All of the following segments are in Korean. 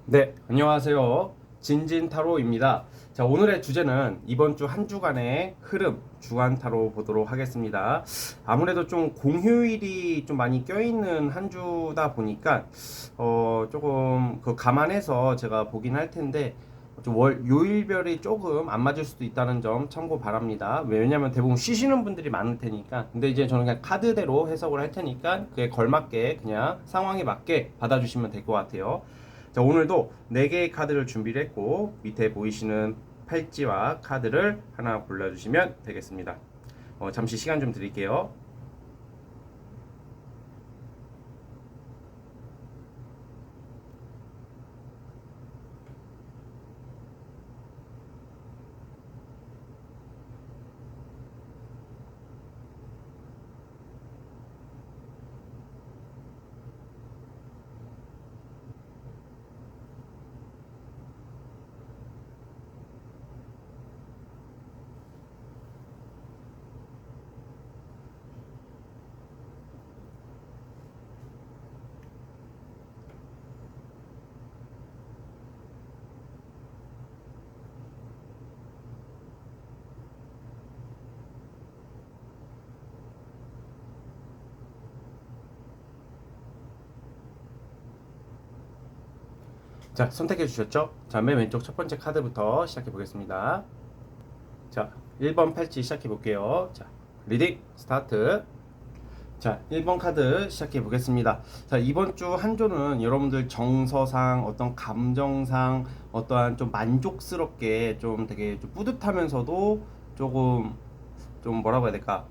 네, 안녕하세요. 진진타로입니다. 자, 오늘의 주제는 이번 주 한 주간의 흐름, 주간타로 보도록 하겠습니다. 아무래도 좀 공휴일이 좀 많이 껴있는 한 주다 보니까, 조금 그 감안해서 제가 보긴 할 텐데, 좀 요일별이 조금 안 맞을 수도 있다는 점 참고 바랍니다. 왜냐면 대부분 쉬시는 분들이 많을 테니까. 근데 이제 저는 그냥 카드대로 해석을 할 테니까, 그에 걸맞게 그냥 상황에 맞게 받아주시면 될 것 같아요. 자, 오늘도 4개의 카드를 준비를 했고 밑에 보이시는 팔찌와 카드를 하나 골라주시면 되겠습니다. 잠시 시간 좀 드릴게요. 자, 선택해 주셨죠? 자, 맨 왼쪽 첫 번째 카드부터 시작해 보겠습니다. 자, 1번 팔찌 시작해 볼게요. 자, 리딩 스타트. 자, 1번 카드 시작해 보겠습니다. 자, 이번 주 한 주는 여러분들 정서상, 어떤 감정상, 어떠한 좀 만족스럽게 좀 되게 좀 뿌듯하면서도 조금 좀 뭐라고 해야 될까?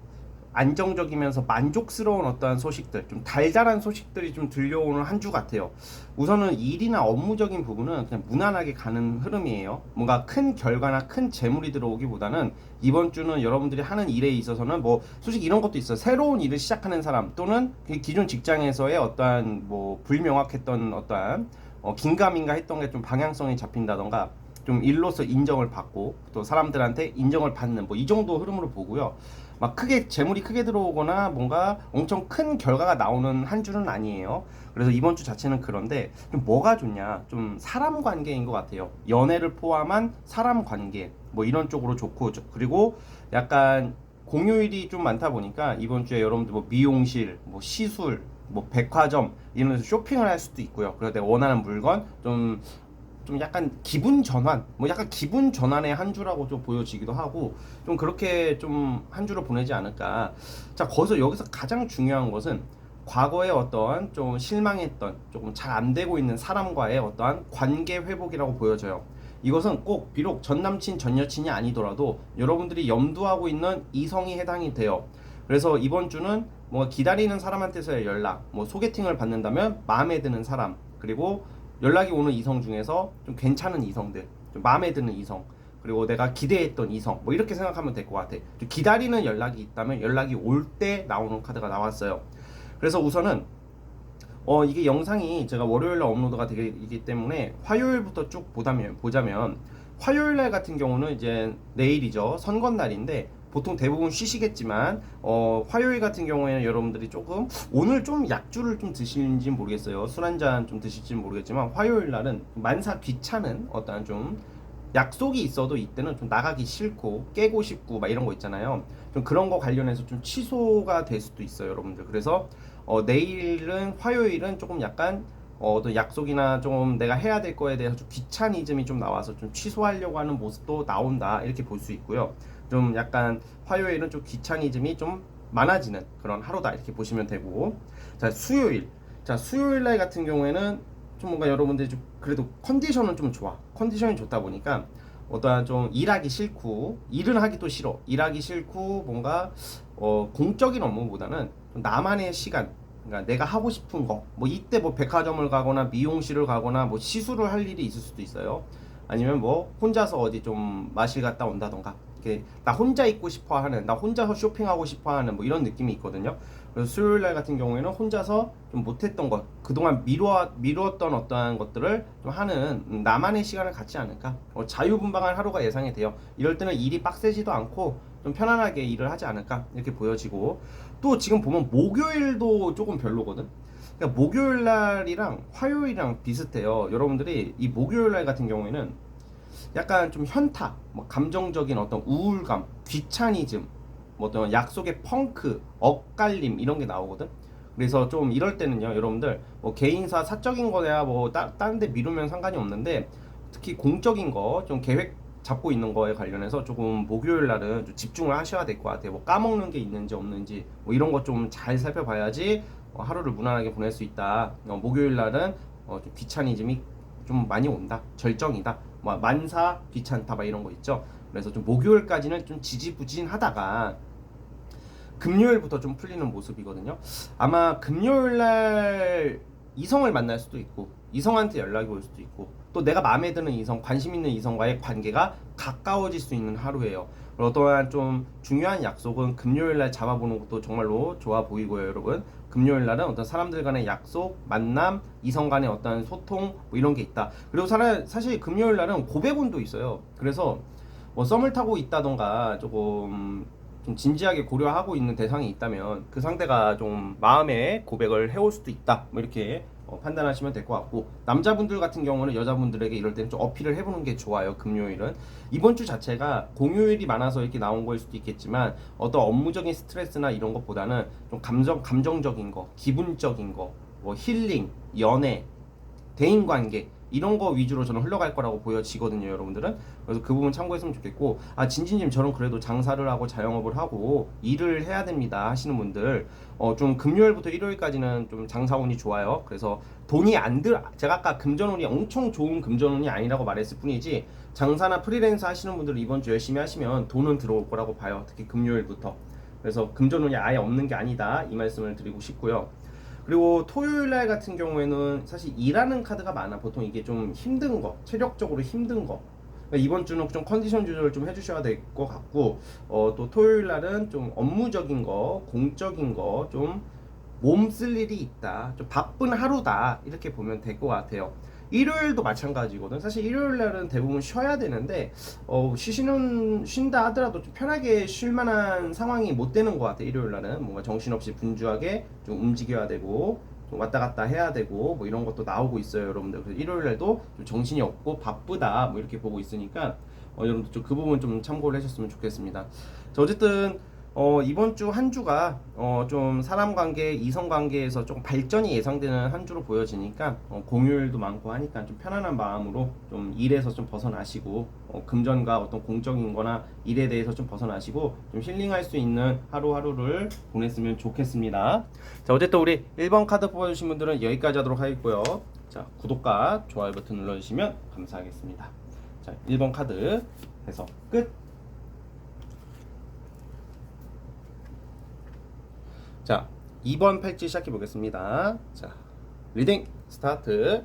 안정적이면서 만족스러운 어떠한 소식들, 좀 달달한 소식들이 좀 들려오는 한 주 같아요. 우선은 일이나 업무적인 부분은 그냥 무난하게 가는 흐름이에요. 뭔가 큰 결과나 큰 재물이 들어오기보다는 이번 주는 여러분들이 하는 일에 있어서는 뭐 솔직히 이런 것도 있어요. 새로운 일을 시작하는 사람 또는 기존 직장에서의 어떠한 뭐 불명확했던 어떠한 긴가민가 했던 게 좀 방향성이 잡힌다던가 좀 일로서 인정을 받고 또 사람들한테 인정을 받는 뭐 이 정도 흐름으로 보고요. 막 크게 재물이 크게 들어오거나 뭔가 엄청 큰 결과가 나오는 한 주는 아니에요. 그래서 이번 주 자체는 그런데 좀 뭐가 좋냐? 좀 사람 관계인 것 같아요. 연애를 포함한 사람 관계 뭐 이런 쪽으로 좋고 그리고 약간 공휴일이 좀 많다 보니까 이번 주에 여러분들 뭐 미용실, 뭐 시술, 뭐 백화점 이런 데서 쇼핑을 할 수도 있고요. 그래서 내가 원하는 물건 좀 약간 기분 전환, 뭐 약간 기분 전환의 한 주라고 좀 보여지기도 하고, 좀 그렇게 좀 한 주를 보내지 않을까. 자, 거기서 여기서 가장 중요한 것은 과거에 어떠한 좀 실망했던, 조금 잘 안 되고 있는 사람과의 어떠한 관계 회복이라고 보여져요. 이것은 꼭 비록 전 남친, 전 여친이 아니더라도 여러분들이 염두하고 있는 이성이 해당이 돼요. 그래서 이번 주는 뭔가 기다리는 사람한테서의 연락, 뭐 소개팅을 받는다면 마음에 드는 사람, 그리고 연락이 오는 이성 중에서 좀 괜찮은 이성들, 좀 마음에 드는 이성, 그리고 내가 기대했던 이성, 뭐 이렇게 생각하면 될 것 같아. 좀 기다리는 연락이 있다면 연락이 올 때 나오는 카드가 나왔어요. 그래서 우선은 이게 영상이 제가 월요일날 업로드가 되기 때문에 화요일부터 쭉 보자면 화요일날 같은 경우는 이제 내일이죠. 선거날인데 보통 대부분 쉬시겠지만 화요일 같은 경우에는 여러분들이 조금 오늘 좀 약주를 좀 드시는지 모르겠어요. 술 한 잔 좀 드실지 모르겠지만 화요일 날은 만사 귀찮은 어떤 좀 약속이 있어도 이때는 좀 나가기 싫고 깨고 싶고 막 이런 거 있잖아요. 좀 그런 거 관련해서 좀 취소가 될 수도 있어요, 여러분들. 그래서 내일은 화요일은 조금 약간 어떤 약속이나 좀 내가 해야 될 거에 대해서 좀 귀차니즘이 좀 나와서 좀 취소하려고 하는 모습도 나온다 이렇게 볼 수 있고요. 좀 약간 화요일은 좀 귀차니즘이 좀 많아지는 그런 하루다 이렇게 보시면 되고, 자, 수요일 날 같은 경우에는 좀 뭔가 여러분들이 좀 그래도 컨디션은 좀 좋아. 컨디션이 좋다 보니까 어떠한 좀 일하기 싫고 일은 하기도 싫어. 일하기 싫고 뭔가 공적인 업무보다는 좀 나만의 시간, 그러니까 내가 하고 싶은 거, 뭐 이때 뭐 백화점을 가거나 미용실을 가거나 뭐 시술을 할 일이 있을 수도 있어요. 아니면 뭐 혼자서 어디 좀 마실 갔다 온다던가. 이렇게 나 혼자 있고 싶어 하는, 나 혼자서 쇼핑하고 싶어 하는 뭐 이런 느낌이 있거든요. 그래서 수요일 날 같은 경우에는 혼자서 좀 못했던 것, 그동안 미루었던 어떠한 것들을 좀 하는 나만의 시간을 갖지 않을까. 자유분방한 하루가 예상이 돼요. 이럴 때는 일이 빡세지도 않고 좀 편안하게 일을 하지 않을까 이렇게 보여지고, 또 지금 보면 목요일도 조금 별로거든. 그러니까 목요일 날이랑 화요일이랑 비슷해요. 여러분들이 이 목요일 날 같은 경우에는 약간 좀 현타, 뭐 감정적인 어떤 우울감, 귀차니즘, 뭐 어떤 약속의 펑크, 엇갈림 이런 게 나오거든. 그래서 좀 이럴 때는요, 여러분들 뭐 개인사 사적인 거야 뭐 다른 데 미루면 상관이 없는데 특히 공적인 거 좀 계획 잡고 있는 거에 관련해서 조금 목요일 날은 좀 집중을 하셔야 될 것 같아요. 뭐 까먹는 게 있는지 없는지 뭐 이런 거 좀 잘 살펴봐야지 하루를 무난하게 보낼 수 있다. 목요일 날은 좀 귀차니즘이 좀 많이 온다. 절정이다. 뭐 만사 귀찮다 막 이런 거 있죠. 그래서 좀 목요일까지는 좀 지지부진하다가 금요일부터 좀 풀리는 모습이거든요. 아마 금요일날 이성을 만날 수도 있고 이성한테 연락이 올 수도 있고 또 내가 마음에 드는 이성, 관심 있는 이성과의 관계가 가까워질 수 있는 하루예요. 어떠한 좀 중요한 약속은 금요일날 잡아보는 것도 정말로 좋아 보이고요, 여러분. 금요일날은 어떤 사람들 간의 약속, 만남, 이성 간의 어떤 소통 뭐 이런 게 있다. 그리고 사실 금요일날은 고백운도 있어요. 그래서 뭐 썸을 타고 있다던가 조금 좀 진지하게 고려하고 있는 대상이 있다면 그 상대가 좀 마음의 고백을 해올 수도 있다. 뭐 이렇게 판단하시면 될 것 같고, 남자분들 같은 경우는 여자분들에게 이럴 때는 좀 어필을 해보는 게 좋아요. 금요일은 이번 주 자체가 공휴일이 많아서 이렇게 나온 거일 수도 있겠지만 어떤 업무적인 스트레스나 이런 것보다는 좀 감정적인 거, 기분적인 거, 뭐 힐링, 연애, 대인관계 이런 거 위주로 저는 흘러갈 거라고 보여지거든요, 여러분들은. 그래서 그 부분 참고했으면 좋겠고, 아 진진님 저는 그래도 장사를 하고 자영업을 하고 일을 해야 됩니다 하시는 분들, 좀 금요일부터 일요일까지는 좀 장사운이 좋아요. 그래서 돈이 안 들, 제가 아까 금전운이 엄청 좋은 금전운이 아니라고 말했을 뿐이지 장사나 프리랜서 하시는 분들은 이번 주 열심히 하시면 돈은 들어올 거라고 봐요. 특히 금요일부터. 그래서 금전운이 아예 없는 게 아니다 이 말씀을 드리고 싶고요. 그리고 토요일 날 같은 경우에는 사실 일하는 카드가 많아. 보통 이게 좀 힘든 거, 체력적으로 힘든 거. 그러니까 이번 주는 좀 컨디션 조절 좀 해주셔야 될 것 같고, 또 토요일 날은 좀 업무적인 거, 공적인 거, 좀 몸 쓸 일이 있다. 좀 바쁜 하루다. 이렇게 보면 될 것 같아요. 일요일도 마찬가지거든. 사실 일요일 날은 대부분 쉬어야 되는데, 쉰다 하더라도 좀 편하게 쉴 만한 상황이 못 되는 것 같아. 일요일 날은 뭔가 정신없이 분주하게 좀 움직여야 되고, 좀 왔다 갔다 해야 되고, 뭐 이런 것도 나오고 있어요, 여러분들. 그래서 일요일 날도 좀 정신이 없고 바쁘다, 뭐 이렇게 보고 있으니까, 여러분들 좀 그 부분 좀 참고를 하셨으면 좋겠습니다. 자, 어쨌든, 이번 주 한 주가 좀 사람 관계, 이성 관계에서 좀 발전이 예상되는 한 주로 보여지니까 공휴일도 많고 하니까 좀 편안한 마음으로 좀 일에서 좀 벗어나시고 금전과 어떤 공적인 거나 일에 대해서 좀 벗어나시고 좀 힐링할 수 있는 하루하루를 보냈으면 좋겠습니다. 자, 어쨌든 우리 1번 카드 뽑아주신 분들은 여기까지 하도록 하겠고요. 자, 구독과 좋아요 버튼 눌러주시면 감사하겠습니다. 자, 1번 카드 해서 끝. 자, 2번 팔찌 시작해 보겠습니다. 자, 리딩 스타트.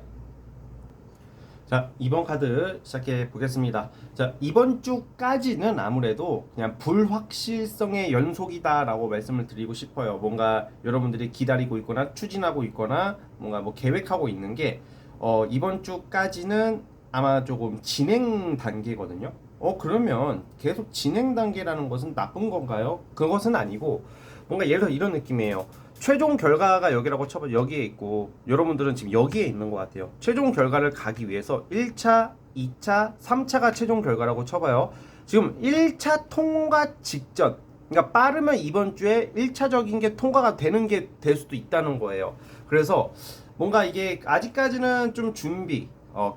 자, 2번 카드 시작해 보겠습니다. 자, 이번 주까지는 아무래도 그냥 불확실성의 연속이다 라고 말씀을 드리고 싶어요. 뭔가 여러분들이 기다리고 있거나 추진하고 있거나 뭔가 뭐 계획하고 있는 게 이번 주까지는 아마 조금 진행 단계거든요. 그러면 계속 진행 단계라는 것은 나쁜 건가요? 그것은 아니고 뭔가 예를 들어 이런 느낌이에요. 최종 결과가 여기라고 쳐봐. 여기에 있고 여러분들은 지금 여기에 있는 것 같아요. 최종 결과를 가기 위해서 1차, 2차, 3차가 최종 결과라고 쳐봐요. 지금 1차 통과 직전, 그러니까 빠르면 이번 주에 1차적인 게 통과가 되는 게 될 수도 있다는 거예요. 그래서 뭔가 이게 아직까지는 좀 준비,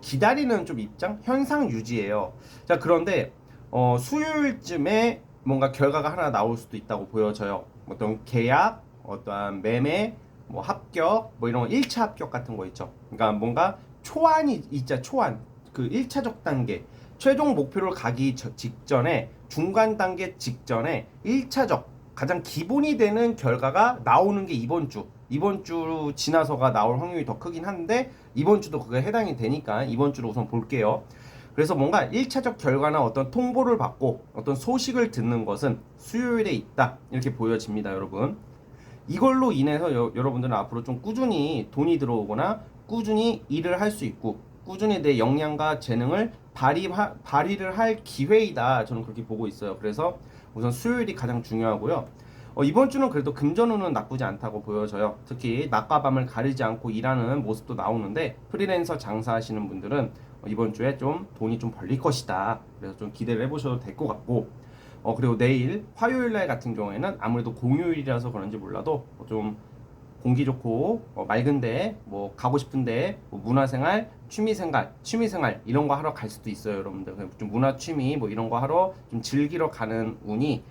기다리는 좀 입장, 현상 유지예요. 자, 그런데 수요일쯤에 뭔가 결과가 하나 나올 수도 있다고 보여져요. 어떤 계약, 어떠한 매매, 뭐 합격, 뭐 이런 1차 합격 같은 거 있죠. 그러니까 뭔가 초안이 있자, 초안. 그 1차적 단계, 최종 목표를 가기 직전에, 중간 단계 직전에 1차적 가장 기본이 되는 결과가 나오는 게 이번 주 지나서가 나올 확률이 더 크긴 한데 이번 주도 그게 해당이 되니까 이번 주로 우선 볼게요. 그래서 뭔가 1차적 결과나 어떤 통보를 받고 어떤 소식을 듣는 것은 수요일에 있다 이렇게 보여집니다, 여러분. 이걸로 인해서 여러분들은 앞으로 좀 꾸준히 돈이 들어오거나 꾸준히 일을 할 수 있고 꾸준히 내 역량과 재능을 발휘를 할 기회이다, 저는 그렇게 보고 있어요. 그래서 우선 수요일이 가장 중요하고요. 이번 주는 그래도 금전운은 나쁘지 않다고 보여져요. 특히 낮과 밤을 가리지 않고 일하는 모습도 나오는데 프리랜서 장사하시는 분들은 이번 주에 좀 돈이 좀 벌릴 것이다. 그래서 좀 기대를 해보셔도 될 것 같고 그리고 내일 화요일 날 같은 경우에는 아무래도 공휴일이라서 그런지 몰라도 좀 공기 좋고 맑은데 뭐 가고 싶은데 뭐 문화생활, 취미생활 이런 거 하러 갈 수도 있어요, 여러분들. 좀 문화 취미 뭐 이런 거 하러 좀 즐기러 가는 운이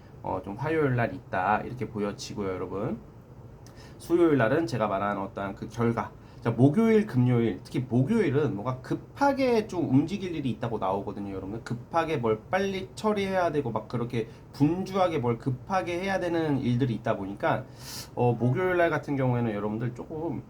좀 화요일 날 있다 이렇게 보여지고요, 여러분. 수요일 날은 제가 말한 어떠한 그 결과. 자, 목요일, 금요일, 특히 목요일은 뭔가 급하게 좀 움직일 일이 있다고 나오거든요, 여러분. 급하게 뭘 빨리 처리해야 되고 막 그렇게 분주하게 뭘 급하게 해야 되는 일들이 있다 보니까 목요일 날 같은 경우에는 여러분들 조금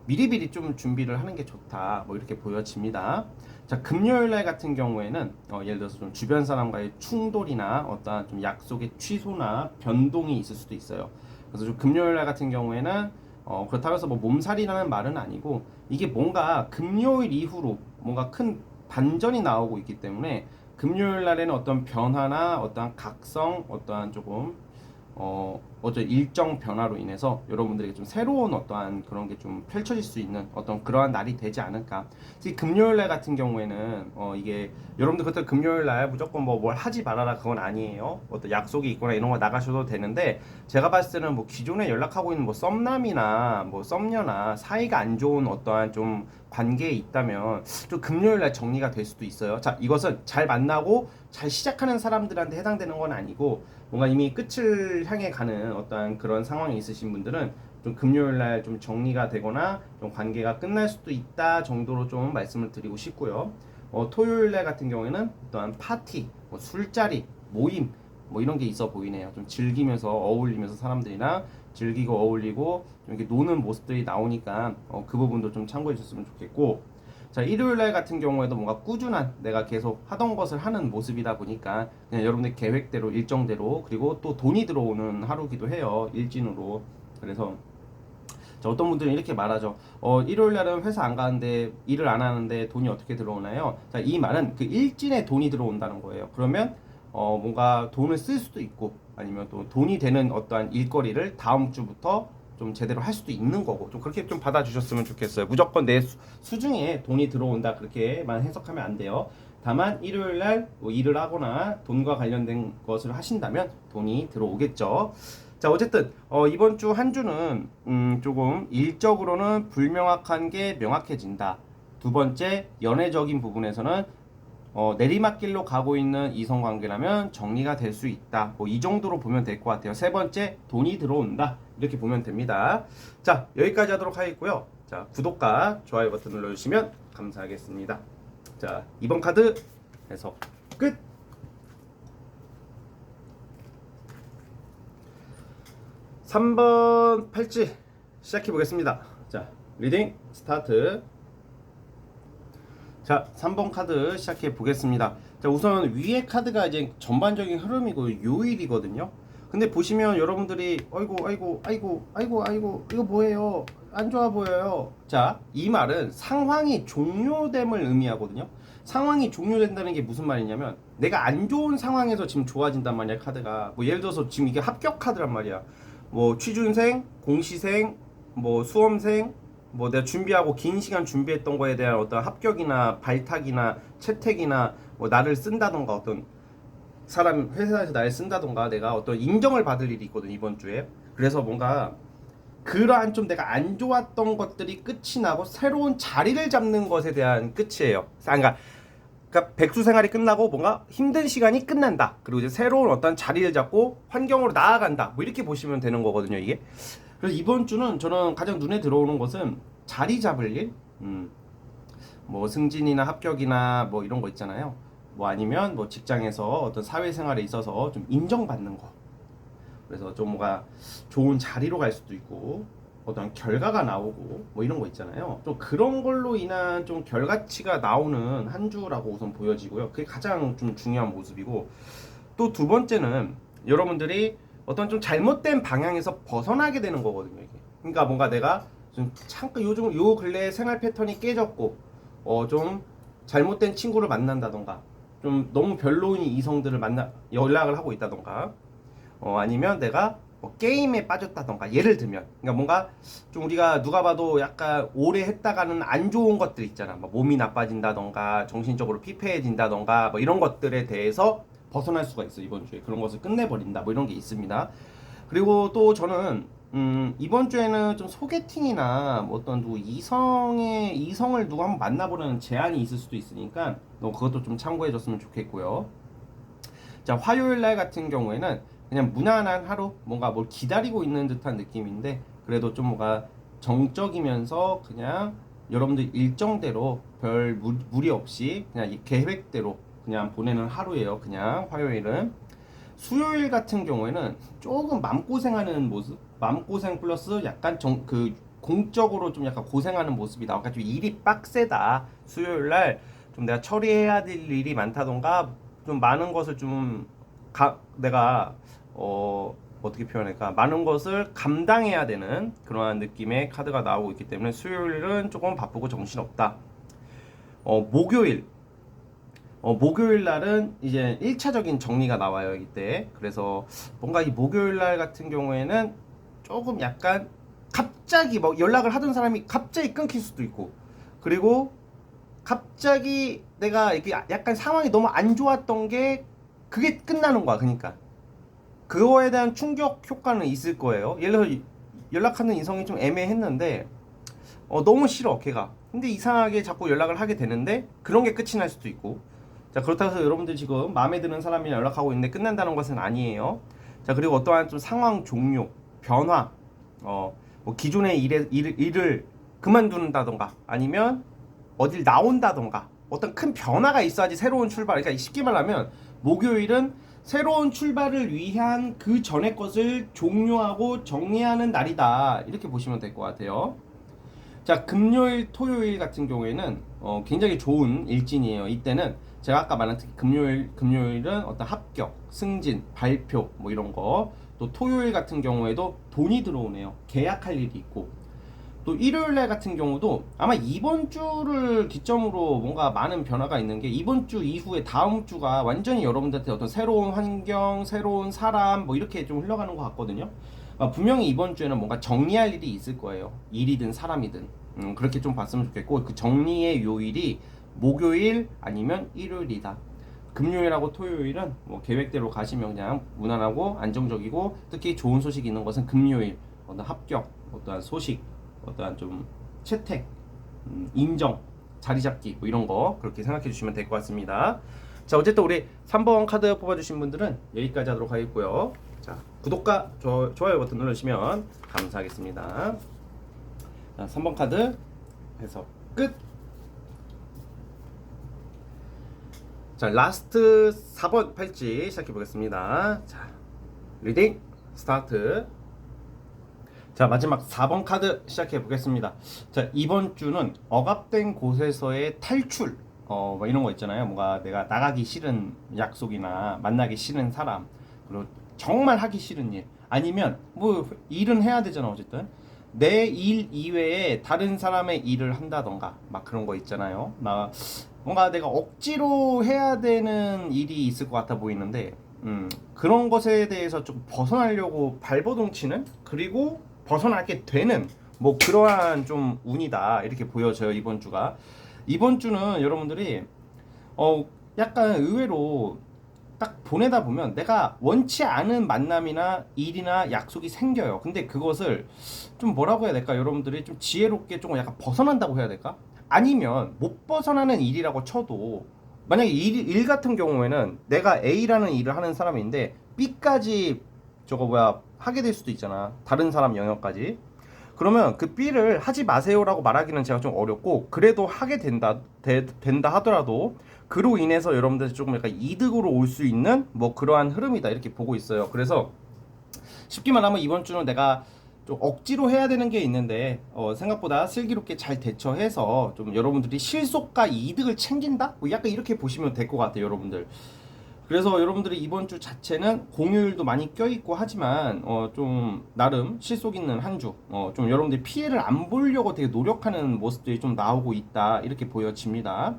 미리미리 좀 준비를 하는 게 좋다 뭐 이렇게 보여집니다. 자, 금요일 날 같은 경우에는 예를 들어서 좀 주변 사람과의 충돌이나 어떠한 좀 약속의 취소나 변동이 있을 수도 있어요. 그래서 좀 금요일 날 같은 경우에는 그렇다고 해서 뭐 몸살이라는 말은 아니고 이게 뭔가 금요일 이후로 뭔가 큰 반전이 나오고 있기 때문에 금요일 날에는 어떤 변화나 어떠한 각성, 어떠한 조금 어제 일정 변화로 인해서 여러분들에게 좀 새로운 어떠한 그런 게 좀 펼쳐질 수 있는 어떤 그러한 날이 되지 않을까. 특히 금요일 날 같은 경우에는 이게 여러분들 그때 금요일 날 무조건 뭐 뭘 하지 말아라 그건 아니에요. 어떤 약속이 있거나 이런 거 나가셔도 되는데 제가 봤을 때는 뭐 기존에 연락하고 있는 뭐 썸남이나 뭐 썸녀나 사이가 안 좋은 어떠한 좀 관계에 있다면 좀 금요일 날 정리가 될 수도 있어요. 자, 이것은 잘 만나고 잘 시작하는 사람들한테 해당되는 건 아니고 뭔가 이미 끝을 향해 가는 어떠한 그런 상황이 있으신 분들은 좀 금요일 날 좀 정리가 되거나 좀 관계가 끝날 수도 있다 정도로 좀 말씀을 드리고 싶고요. 토요일 날 같은 경우에는 어떠한 파티, 뭐 술자리, 모임 뭐 이런 게 있어 보이네요. 좀 즐기면서 어울리면서 사람들이랑 즐기고 어울리고 좀 이렇게 노는 모습들이 나오니까 그 부분도 좀 참고해 주셨으면 좋겠고, 자, 일요일 날 같은 경우에도 뭔가 꾸준한 내가 계속 하던 것을 하는 모습이다 보니까 그냥 여러분들 계획대로 일정대로 그리고 또 돈이 들어오는 하루기도 해요, 일진으로. 그래서 자, 어떤 분들은 이렇게 말하죠. 일요일 날은 회사 안 가는데 일을 안 하는데 돈이 어떻게 들어오나요? 자, 이 말은 그 일진에 돈이 들어온다는 거예요. 그러면 뭔가 돈을 쓸 수도 있고 아니면 또 돈이 되는 어떠한 일거리를 다음 주부터 좀 제대로 할 수도 있는 거고 좀 그렇게 좀 받아주셨으면 좋겠어요. 무조건 내 수중에 돈이 들어온다 그렇게만 해석하면 안 돼요. 다만 일요일 날뭐 일을 하거나 돈과 관련된 것을 하신다면 돈이 들어오겠죠. 자, 어쨌든 이번 주 한 주는 조금 일적으로는 불명확한 게 명확해진다. 두 번째, 연애적인 부분에서는 내리막길로 가고 있는 이성관계라면 정리가 될 수 있다. 뭐 이 정도로 보면 될 것 같아요. 세 번째, 돈이 들어온다. 이렇게 보면 됩니다. 자, 여기까지 하도록 하겠고요. 자, 구독과 좋아요 버튼 눌러주시면 감사하겠습니다. 자, 이번 카드 해석 끝! 3번 팔찌 시작해 보겠습니다. 자, 리딩 스타트. 자, 3번 카드 시작해 보겠습니다. 자, 우선 위에 카드가 이제 전반적인 흐름이고 요일이거든요. 근데 보시면 여러분들이 아이고 이거 뭐예요? 안 좋아 보여요. 자, 이 말은 상황이 종료됨을 의미하거든요. 상황이 종료된다는 게 무슨 말이냐면 내가 안 좋은 상황에서 지금 좋아진단 말이야, 카드가. 뭐 예를 들어서 지금 이게 합격 카드란 말이야. 뭐 취준생, 공시생, 뭐 수험생, 뭐 내가 준비하고 긴 시간 준비했던 거에 대한 어떤 합격이나 발탁이나 채택이나 뭐 나를 쓴다던가 어떤 사람 회사에서 나를 쓴다던가 내가 어떤 인정을 받을 일이 있거든, 이번 주에. 그래서 뭔가 그러한 좀 내가 안 좋았던 것들이 끝이 나고 새로운 자리를 잡는 것에 대한 끝이에요. 그러니까 백수 생활이 끝나고 뭔가 힘든 시간이 끝난다. 그리고 이제 새로운 어떤 자리를 잡고 환경으로 나아간다. 뭐 이렇게 보시면 되는 거거든요, 이게. 그래서 이번 주는 저는 가장 눈에 들어오는 것은 자리 잡을 일, 뭐 승진이나 합격이나 뭐 이런 거 있잖아요. 뭐 아니면 뭐 직장에서 어떤 사회생활에 있어서 좀 인정받는 거. 그래서 좀 뭔가 좋은 자리로 갈 수도 있고 어떤 결과가 나오고 뭐 이런 거 있잖아요. 좀 그런 걸로 인한 좀 결과치가 나오는 한 주라고 우선 보여지고요. 그게 가장 좀 중요한 모습이고, 또 두 번째는 여러분들이 어떤 좀 잘못된 방향에서 벗어나게 되는 거거든요, 이게. 그러니까 뭔가 내가 좀 잠깐 요즘 요 근래 생활 패턴이 깨졌고 좀 잘못된 친구를 만난다던가 좀 너무 별로인 이성들을 연락을 하고 있다던가 아니면 내가 뭐 게임에 빠졌다던가 예를 들면 그러니까 뭔가 좀 우리가 누가 봐도 약간 오래 했다가는 안 좋은 것들 있잖아. 뭐 몸이 나빠진다던가 정신적으로 피폐해진다던가 뭐 이런 것들에 대해서 벗어날 수가 있어. 이번 주에 그런 것을 끝내버린다 뭐 이런 게 있습니다. 그리고 또 저는 이번 주에는 좀 소개팅이나 뭐 어떤 누구 이성을 누구 한번 만나보려는 제안이 있을 수도 있으니까 그것도 좀 참고해줬으면 좋겠고요. 자, 화요일 날 같은 경우에는 그냥 무난한 하루 뭔가 뭘 기다리고 있는 듯한 느낌인데 그래도 좀 뭔가 정적이면서 그냥 여러분들 일정대로 별 무리 없이 그냥 이 계획대로 그냥 보내는 하루예요. 그냥 화요일은. 수요일 같은 경우에는 조금 맘고생하는 모습, 맘고생 플러스 약간 공적으로 좀 약간 고생하는 모습이 나와가지고 일이 빡세다. 수요일 날 좀 내가 처리해야 될 일이 많다던가 좀 많은 것을 내가 어떻게 표현할까? 많은 것을 감당해야 되는 그러한 느낌의 카드가 나오고 있기 때문에 수요일은 조금 바쁘고 정신없다. 목요일 날은 이제 1차적인 정리가 나와요, 이때. 그래서 뭔가 이 목요일 날 같은 경우에는 조금 약간 갑자기 뭐 연락을 하던 사람이 갑자기 끊길 수도 있고, 그리고 갑자기 내가 이게 약간 상황이 너무 안 좋았던 게 그게 끝나는 거야. 그러니까 그거에 대한 충격 효과는 있을 거예요. 예를 들어 연락하는 이성이 좀 애매했는데 너무 싫어 걔가. 근데 이상하게 자꾸 연락을 하게 되는데 그런 게 끝이 날 수도 있고. 자, 그렇다고 해서 여러분들 지금 마음에 드는 사람이랑 연락하고 있는데 끝난다는 것은 아니에요. 자, 그리고 어떠한 좀 상황 종료, 변화, 뭐 기존의 일을 그만둔다던가 아니면 어딜 나온다던가 어떤 큰 변화가 있어야지 새로운 출발. 그러니까 쉽게 말하면 목요일은 새로운 출발을 위한 그 전의 것을 종료하고 정리하는 날이다. 이렇게 보시면 될 것 같아요. 자, 금요일, 토요일 같은 경우에는 굉장히 좋은 일진이에요. 이때는 제가 아까 말한 특히 금요일은 어떤 합격, 승진, 발표 뭐 이런 거. 또 토요일 같은 경우에도 돈이 들어오네요. 계약할 일이 있고. 또 일요일 날 같은 경우도 아마 이번 주를 기점으로 뭔가 많은 변화가 있는 게 이번 주 이후에 다음 주가 완전히 여러분들한테 어떤 새로운 환경, 새로운 사람 뭐 이렇게 좀 흘러가는 것 같거든요. 분명히 이번 주에는 뭔가 정리할 일이 있을 거예요. 일이든 사람이든. 그렇게 좀 봤으면 좋겠고 그 정리의 요일이 목요일 아니면 일요일이다. 금요일하고 토요일은 뭐 계획대로 가시면 그냥 무난하고 안정적이고 특히 좋은 소식이 있는 것은 금요일 어떤 합격, 어떠한 소식, 어떠한 좀 채택, 인정, 자리 잡기 뭐 이런 거 그렇게 생각해 주시면 될 것 같습니다. 자, 어쨌든 우리 3번 카드 뽑아주신 분들은 여기까지 하도록 하겠고요. 자, 구독과 좋아요 버튼 눌러주시면 감사하겠습니다. 자, 3번 카드 해서 끝. 자, 라스트 4번 팔찌 시작해 보겠습니다. 자, 리딩 스타트. 자, 마지막 4번 카드 시작해 보겠습니다. 자, 이번 주는 억압된 곳에서의 탈출, 뭐 이런 거 있잖아요. 뭔가 내가 나가기 싫은 약속이나 만나기 싫은 사람, 그리고 정말 하기 싫은 일, 아니면 뭐 일은 해야 되잖아. 어쨌든 내 일 이외에 다른 사람의 일을 한다던가 막 그런 거 있잖아요. 뭔가 내가 억지로 해야 되는 일이 있을 것 같아 보이는데 그런 것에 대해서 좀 벗어나려고 발버둥 치는, 그리고 벗어나게 되는 뭐 그러한 좀 운이다 이렇게 보여져요. 이번 주가. 이번 주는 여러분들이 약간 의외로 딱 보내다 보면 내가 원치 않은 만남이나 일이나 약속이 생겨요. 근데 그것을 좀 뭐라고 해야 될까? 여러분들이 좀 지혜롭게 조금 약간 벗어난다고 해야 될까? 아니면 못 벗어나는 일이라고 쳐도 만약에 일 같은 경우에는 내가 A라는 일을 하는 사람인데 B까지 하게 될 수도 있잖아. 다른 사람 영역까지. 그러면 그 B를 하지 마세요라고 말하기는 제가 좀 어렵고, 그래도 하게 된다 하더라도 그로 인해서 여러분들 조금 약간 이득으로 올 수 있는 뭐 그러한 흐름이다 이렇게 보고 있어요. 그래서 쉽게 말하면 이번 주는 내가 좀 억지로 해야 되는 게 있는데 생각보다 슬기롭게 잘 대처해서 좀 여러분들이 실속과 이득을 챙긴다? 뭐 약간 이렇게 보시면 될 것 같아요, 여러분들. 그래서 여러분들이 이번 주 자체는 공휴일도 많이 껴있고 하지만 좀 나름 실속 있는 한 주, 좀 여러분들이 피해를 안 보려고 되게 노력하는 모습들이 좀 나오고 있다 이렇게 보여집니다.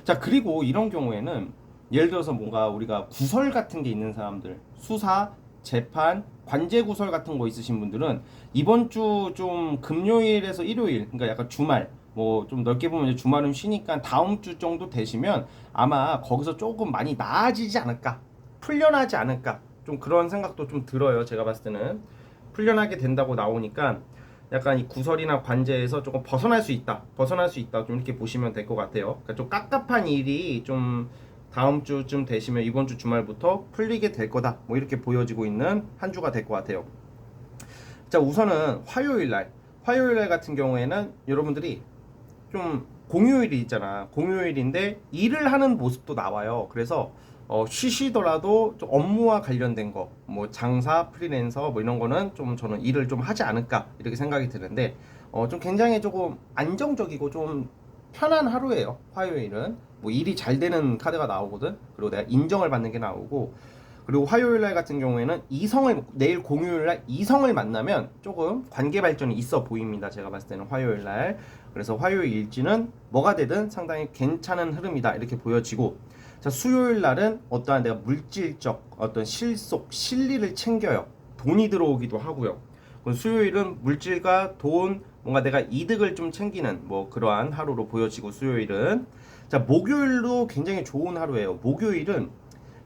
자, 그리고 이런 경우에는 예를 들어서 뭔가 우리가 구설 같은 게 있는 사람들, 수사, 재판, 관제 구설 같은 거 있으신 분들은 이번 주 좀 금요일에서 일요일, 그러니까 약간 주말, 뭐 좀 넓게 보면 이제 주말은 쉬니까 다음 주 정도 되시면 아마 거기서 조금 많이 나아지지 않을까, 풀려나지 않을까, 좀 그런 생각도 좀 들어요. 제가 봤을 때는 풀려나게 된다고 나오니까 약간 이 구설이나 관제에서 조금 벗어날 수 있다 좀 이렇게 보시면 될 것 같아요. 그러니까 좀 깝깝한 일이 좀 다음 주쯤 되시면 이번 주 주말부터 풀리게 될 거다, 뭐 이렇게 보여지고 있는 한 주가 될 것 같아요. 자, 우선은 화요일 날 같은 경우에는 여러분들이 좀 공휴일이 있잖아. 공휴일인데 일을 하는 모습도 나와요. 그래서 쉬시더라도 좀 업무와 관련된 거, 뭐 장사, 프리랜서 뭐 이런 거는 좀 저는 일을 좀 하지 않을까 이렇게 생각이 드는데 좀 굉장히 조금 안정적이고 좀 편한 하루예요. 화요일은 뭐 일이 잘 되는 카드가 나오거든. 그리고 내가 인정을 받는 게 나오고, 그리고 화요일 날 같은 경우에는 내일 공휴일 날 이성을 만나면 조금 관계 발전이 있어 보입니다. 제가 봤을 때는 화요일 날. 그래서 화요일 일지는 뭐가 되든 상당히 괜찮은 흐름이다 이렇게 보여지고, 자, 수요일 날은 어떠한 내가 물질적 어떤 실리를 챙겨요. 돈이 들어오기도 하고요. 수요일은 물질과 돈, 뭔가 내가 이득을 좀 챙기는 뭐 그러한 하루로 보여지고, 수요일은 자, 목요일도 굉장히 좋은 하루예요. 목요일은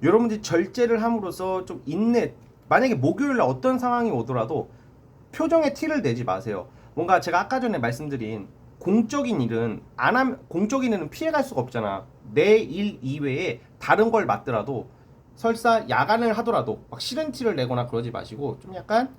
여러분들이 절제를 함으로써 좀 만약에 목요일 날 어떤 상황이 오더라도 표정에 티를 내지 마세요. 뭔가 제가 아까 전에 말씀드린 공적인 일은 공적인 일은 피해갈 수가 없잖아. 내 일 이외에 다른 걸 맡더라도, 설사 야간을 하더라도 막 싫은 티를 내거나 그러지 마시고, 좀 약간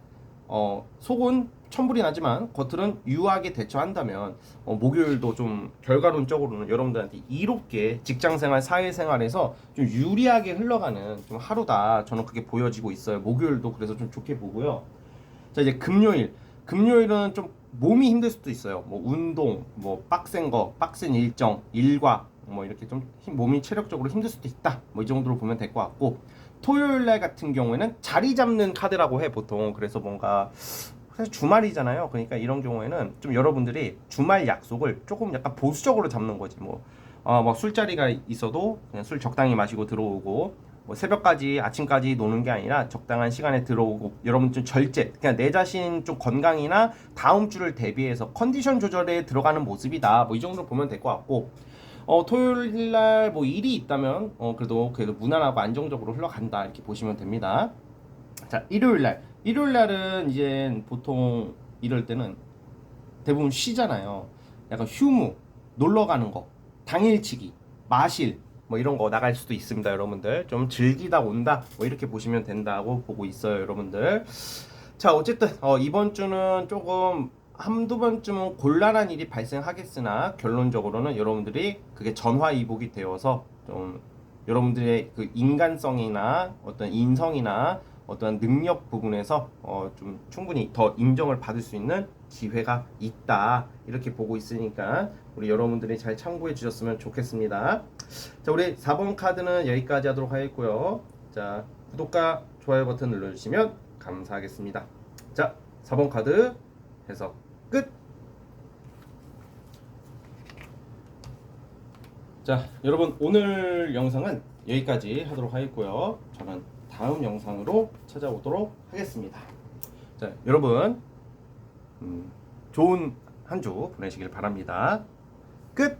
속은 천불이 나지만 겉으로는 유하게 대처한다면 목요일도 좀 결과론적으로는 여러분들한테 이롭게 직장생활, 사회생활에서 좀 유리하게 흘러가는 좀 하루다, 저는 그게 보여지고 있어요. 목요일도 그래서 좀 좋게 보고요. 자, 이제 금요일은 좀 몸이 힘들 수도 있어요. 뭐 운동, 뭐 빡센 일정, 일과 뭐 이렇게 좀 몸이 체력적으로 힘들 수도 있다, 뭐 이 정도로 보면 될 것 같고, 토요일 날 같은 경우에는 자리 잡는 카드라고 해 보통. 그래서 뭔가 사실 주말이잖아요. 그러니까 이런 경우에는 좀 여러분들이 주말 약속을 조금 약간 보수적으로 잡는 거지. 뭐 술자리가 있어도 그냥 술 적당히 마시고 들어오고, 뭐 새벽까지 아침까지 노는 게 아니라 적당한 시간에 들어오고, 여러분 좀 그냥 내 자신 좀 건강이나 다음 주를 대비해서 컨디션 조절에 들어가는 모습이다, 뭐 이 정도로 보면 될 것 같고, 토요일 날 뭐 일이 있다면 그래도 무난하고 안정적으로 흘러간다 이렇게 보시면 됩니다. 자, 일요일 날은 이제 보통 이럴 때는 대부분 쉬잖아요. 약간 휴무, 놀러 가는 거, 당일치기, 마실 뭐 이런 거 나갈 수도 있습니다. 여러분들 좀 즐기다 온다, 뭐 이렇게 보시면 된다고 보고 있어요, 여러분들. 자, 어쨌든 이번 주는 조금 한두 번쯤은 곤란한 일이 발생하겠으나, 결론적으로는 여러분들이 그게 전화위복이 되어서 좀 여러분들의 그 인간성이나 어떤 인성이나 어떤 능력 부분에서 좀 충분히 더 인정을 받을 수 있는 기회가 있다, 이렇게 보고 있으니까 우리 여러분들이 잘 참고해 주셨으면 좋겠습니다. 자, 우리 4번 카드는 여기까지 하도록 하겠고요. 자, 구독과 좋아요 버튼 눌러주시면 감사하겠습니다. 자, 4번 카드 해석 끝! 자, 여러분 오늘 영상은 여기까지 하도록 하겠고요. 저는 다음 영상으로 찾아오도록 하겠습니다. 자, 여러분 좋은 한 주 보내시길 바랍니다. 끝!